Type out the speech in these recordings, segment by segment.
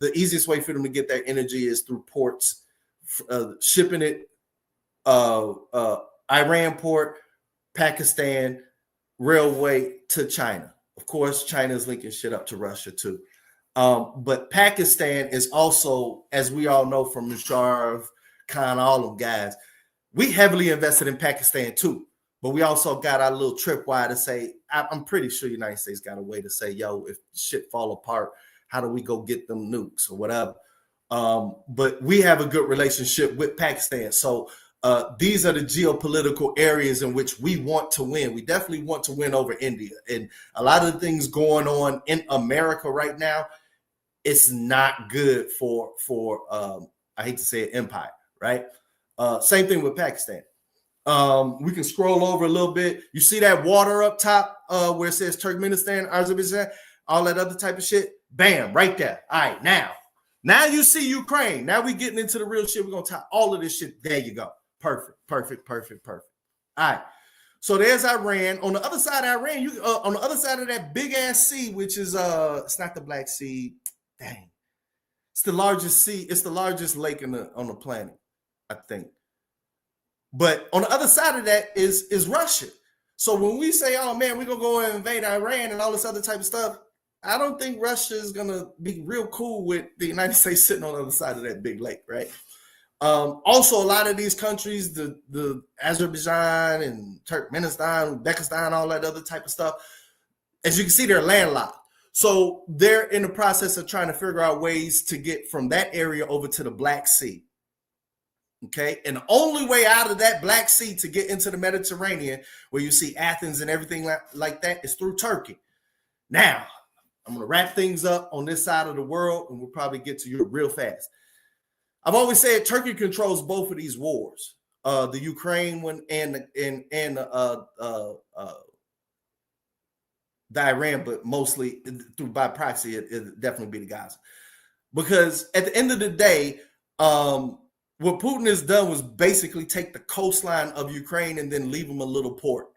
the easiest way for them to get their energy is through ports, shipping it, Iran port, Pakistan, railway to China. Of course, China is linking shit up to Russia too. But Pakistan is also, as we all know from Musharraf Khan, all them guys, we heavily invested in Pakistan too. But we also got our little tripwire to say, I'm pretty sure the United States got a way to say, yo, if shit fall apart, how do we go get them nukes or whatever? But we have a good relationship with Pakistan. So these are the geopolitical areas in which we want to win. We definitely want to win over India. And a lot of the things going on in America right now, it's not good for I hate to say it, empire, right? Same thing with Pakistan. We can scroll over a little bit. You see that water up top where it says Turkmenistan, Azerbaijan, all that other type of shit? Bam, right there. All right, now you see Ukraine. Now we getting into the real shit. We're going to tie all of this shit. There you go. Perfect. All right. So there's Iran. On the other side of Iran, on the other side of that big ass sea, which is it's not the Black Sea. Dang. It's the largest sea. It's the largest lake on the planet, I think. But on the other side of that is Russia. So when we say, oh man, we're gonna go and invade Iran and all this other type of stuff, I don't think Russia is gonna be real cool with the United States sitting on the other side of that big lake, right? Also, a lot of these countries, the Azerbaijan and Turkmenistan, Uzbekistan, all that other type of stuff, as you can see, they're landlocked. So they're in the process of trying to figure out ways to get from that area over to the Black Sea. Okay, and the only way out of that Black Sea to get into the Mediterranean, where you see Athens and everything like that, is through Turkey. Now, I'm going to wrap things up on this side of the world, and we'll probably get to you real fast. I've always said Turkey controls both of these wars, the Ukraine one and the Iran, but mostly through by proxy, it definitely be the Gaza. Because at the end of the day, what Putin has done was basically take the coastline of Ukraine and then leave them a little port.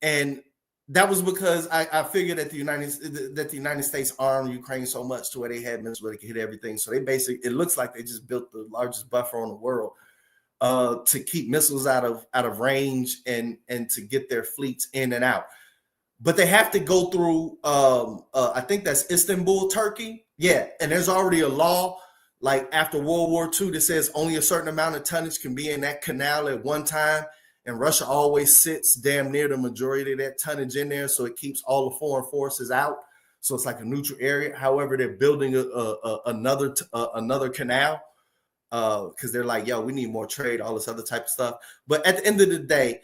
And that was because I figured that the United States armed Ukraine so much to where they had missiles where they could hit everything. So they basically, it looks like they just built the largest buffer on the world to keep missiles out of range and to get their fleets in and out. But they have to go through, I think that's Istanbul, Turkey. Yeah, and there's already a law like after World War II that says only a certain amount of tonnage can be in that canal at one time. And Russia always sits damn near the majority of that tonnage in there, so it keeps all the foreign forces out. So it's like a neutral area. However, they're building another canal because they're like, yo, we need more trade, all this other type of stuff. But at the end of the day,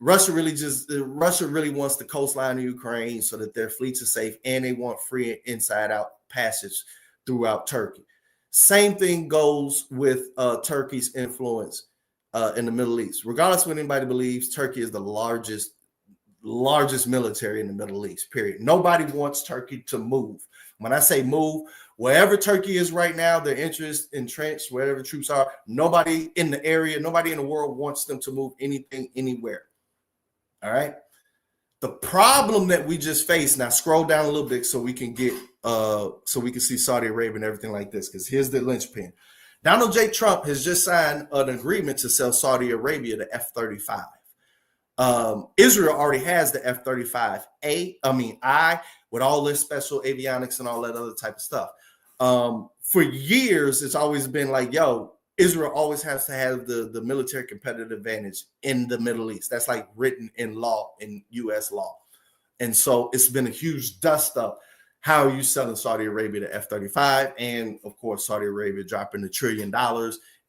Russia really wants the coastline of Ukraine so that their fleets are safe, and they want free inside-out passage throughout Turkey. Same thing goes with Turkey's influence in the Middle East. Regardless of what anybody believes, Turkey is the largest military in the Middle East, period. Nobody wants Turkey to move. When I say move, wherever Turkey is right now, their interest entrenched, wherever troops are, nobody in the area, nobody in the world wants them to move anything anywhere. All right. The problem that we just faced, now scroll down a little bit so we can get so we can see Saudi Arabia and everything like this, because here's the linchpin. Donald J. Trump has just signed an agreement to sell Saudi Arabia the F-35. Israel already has the F-35I, with all this special avionics and all that other type of stuff. For years, it's always been like, yo, Israel always has to have the military competitive advantage in the Middle East. That's like written in law, in U.S. law. And so it's been a huge dust up. How are you selling Saudi Arabia to F-35? And of course, Saudi Arabia dropping $1 trillion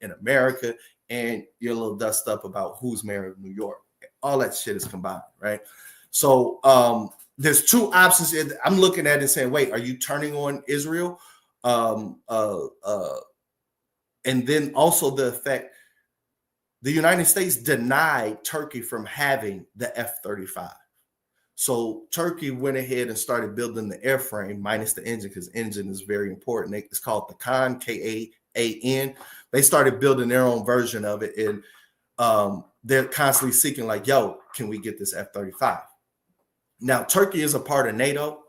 in America, and you're a little dust up about who's mayor of New York. All that shit is combined, right? So there's two options. I'm looking at it and saying, wait, are you turning on Israel? And then also the effect, the United States denied Turkey from having the F-35. So Turkey went ahead and started building the airframe minus the engine, because engine is very important. It's called the Khan, K-A-A-N. They started building their own version of it. And they're constantly seeking like, yo, can we get this F-35? Now, Turkey is a part of NATO.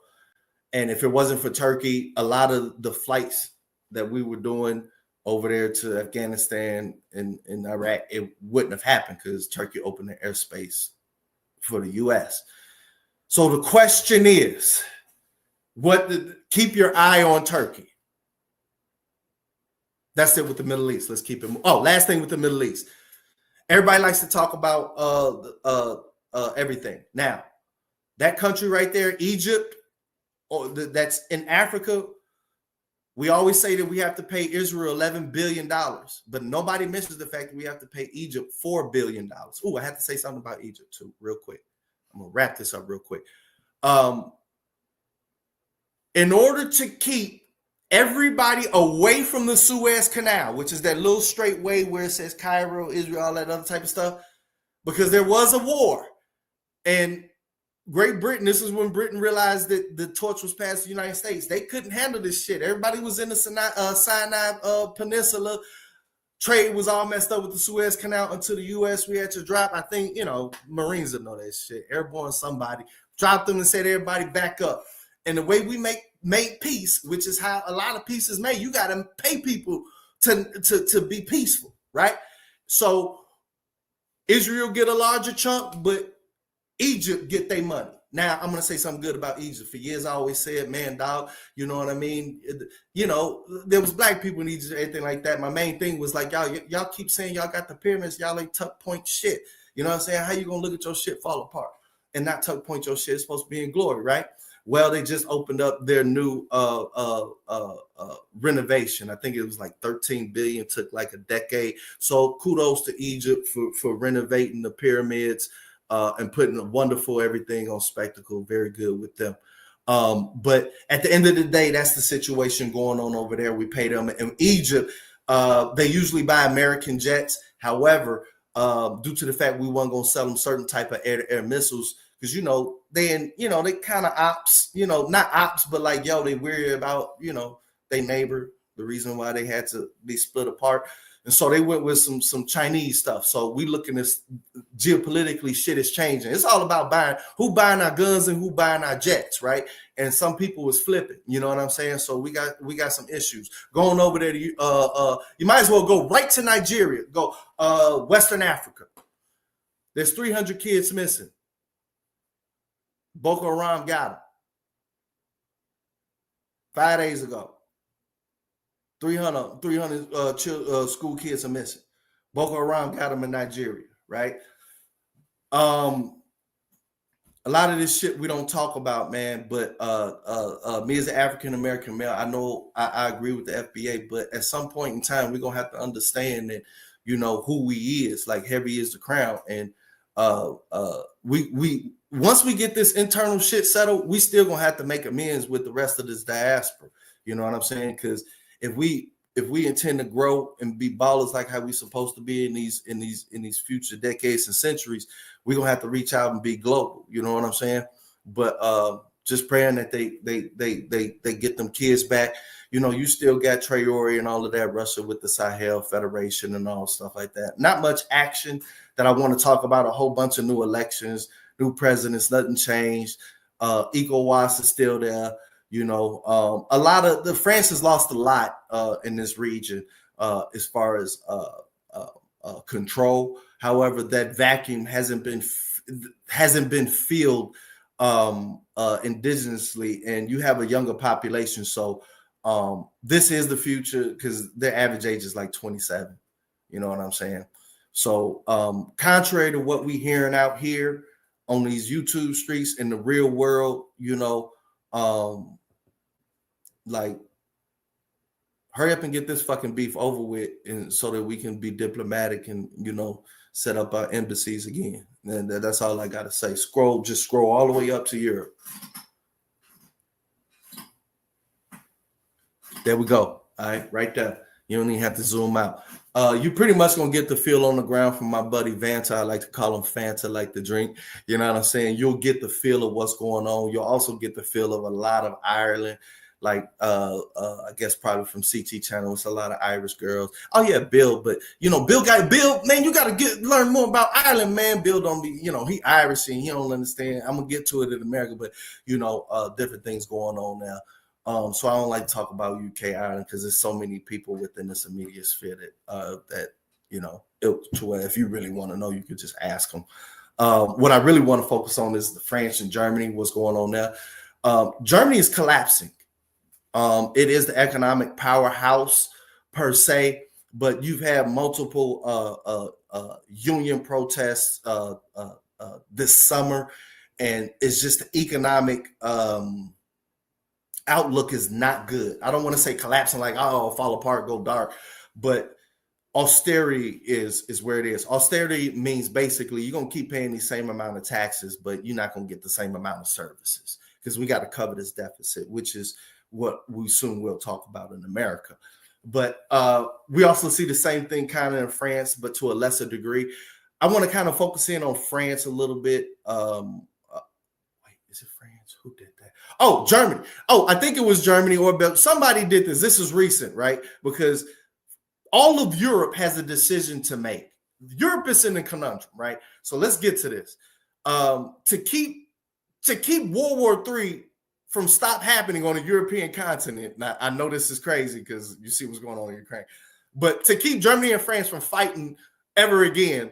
And if it wasn't for Turkey, a lot of the flights that we were doing over there to Afghanistan and Iraq, it wouldn't have happened because Turkey opened the airspace for the U.S. So the question is, keep your eye on Turkey. That's it with the Middle East. Let's keep it. Oh, last thing with the Middle East. Everybody likes to talk about everything. Now, that country right there, Egypt, that's in Africa, we always say that we have to pay Israel $11 billion, but nobody mentions the fact that we have to pay Egypt $4 billion. Oh, I have to say something about Egypt too, real quick. I'm going to wrap this up real quick. In order to keep everybody away from the Suez Canal, which is that little straight way where it says Cairo, Israel, all that other type of stuff, because there was a war. And Great Britain, this is when Britain realized that the torch was passed to the United States. They couldn't handle this shit. Everybody was in the Sinai Peninsula. Trade was all messed up with the Suez Canal until the U.S. We had to drop, I think, Marines will know that shit. Airborne somebody. Dropped them and said, everybody back up. And the way we made peace, which is how a lot of peace is made, you got to pay people to be peaceful, right? So Israel get a larger chunk, but Egypt get their money. Now, I'm going to say something good about Egypt. For years, I always said, man, dog, you know what I mean? There was black people in Egypt, everything like that. My main thing was like, y'all keep saying y'all got the pyramids, y'all ain't tuck point shit. You know what I'm saying? How you going to look at your shit fall apart and not tuck point your shit? It's supposed to be in glory, right? Well, they just opened up their new renovation. I think it was like $13 billion, took like a decade. So kudos to Egypt for renovating the pyramids. And putting a wonderful everything on spectacle. Very good with them. But at the end of the day, that's the situation going on over there. We pay them. In Egypt, they usually buy American jets. However, due to the fact we weren't going to sell them certain type of air missiles, because, they kind of ops, not ops, but like, they worry about, their neighbor, the reason why they had to be split apart. And so they went with some Chinese stuff. So we looking at geopolitically, shit is changing. It's all about who buying our guns and who buying our jets, right? And some people was flipping, you know what I'm saying? So we got some issues. Going over there to you might as well go right to Nigeria, go Western Africa. There's 300 kids missing. Boko Haram got them 5 days ago. 300 school kids are missing. Boko Haram got them in Nigeria, right? A lot of this shit we don't talk about, man. But me as an African American male, I know I agree with the FBA, but at some point in time, we're gonna have to understand that who we is. Like heavy is the crown, and we once we get this internal shit settled, we still gonna have to make amends with the rest of this diaspora. You know what I'm saying? Because if we intend to grow and be ballers like how we supposed to be in these future decades and centuries, we're gonna have to reach out and be global. You know what I'm saying? But just praying that they get them kids back. You still got Traore and all of that, Russia with the Sahel Federation and all stuff like that. Not much action that I want to talk about. A whole bunch of new elections, new presidents, nothing changed. ECOWAS is still there. A lot of France has lost a lot in this region as far as control. However, that vacuum hasn't been filled indigenously, and you have a younger population. So this is the future because their average age is like 27. You know what I'm saying? So contrary to what we hearing out here on these YouTube streets in the real world, like, hurry up and get this fucking beef over with, and so that we can be diplomatic and set up our embassies again. And that's all I gotta say. Just scroll all the way up to Europe. There we go. All right, right there. You don't even have to zoom out. You pretty much gonna get the feel on the ground from my buddy Vanta. I like to call him Fanta, like the drink. You know what I'm saying? You'll get the feel of what's going on. You'll also get the feel of a lot of Ireland. like I guess probably from CT channel. It's a lot of Irish girls. Oh yeah, Bill, but Bill, man, you gotta learn more about Ireland, man. Bill don't be, he Irish and he don't understand. I'm gonna get to it in America, but different things going on now. So I don't like to talk about UK Ireland because there's so many people within this immediate sphere that to where if you really want to know, you could just ask them. What I really want to focus on is the France and Germany, what's going on there. Germany is collapsing. It is the economic powerhouse per se, but you've had multiple union protests this summer, and it's just the economic outlook is not good. I don't want to say collapsing like, oh, fall apart, go dark, but austerity is where it is. Austerity means basically you're going to keep paying the same amount of taxes, but you're not going to get the same amount of services because we got to cover this deficit, which is what we soon will talk about in America. But we also see the same thing kind of in France, but to a lesser degree. I want to kind of focus in on France a little bit. Wait, is it France? Who did that? Oh, Germany. Oh, I think it was Germany or Belgium. Somebody did this. This is recent, right? Because all of Europe has a decision to make. Europe is in a conundrum, right? So let's get to this. To keep World War III from stop happening on the European continent. Now, I know this is crazy because you see what's going on in Ukraine, but to keep Germany and France from fighting ever again,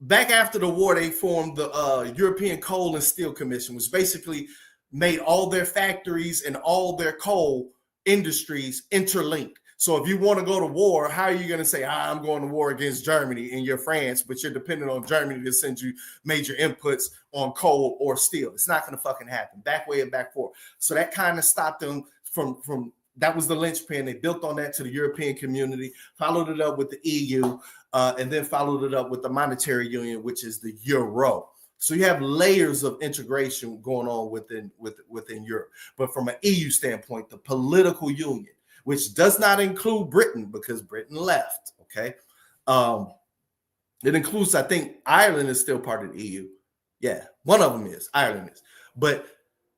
back after the war, they formed the European Coal and Steel Commission, which basically made all their factories and all their coal industries interlinked. So if you want to go to war, how are you going to say, I'm going to war against Germany and you're France, but you're dependent on Germany to send you major inputs on coal or steel? It's not going to fucking happen. Back way and back forth. So that kind of stopped them from that was the linchpin. They built on that to the European community, followed it up with the EU, and then followed it up with the monetary union, which is the euro. So you have layers of integration going on within Europe. But from an EU standpoint, the political union, which does not include Britain because Britain left, okay? It includes, I think, Ireland is still part of the EU. Yeah, one of them is, Ireland is. But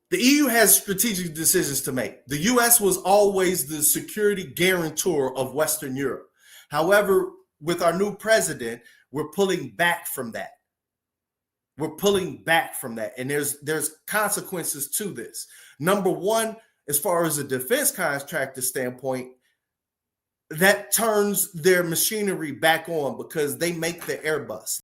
the EU has strategic decisions to make. The US was always the security guarantor of Western Europe. However, with our new president, we're pulling back from that. We're pulling back from that. And there's consequences to this. Number one, as far as a defense contractor standpoint, that turns their machinery back on because they make the Airbus.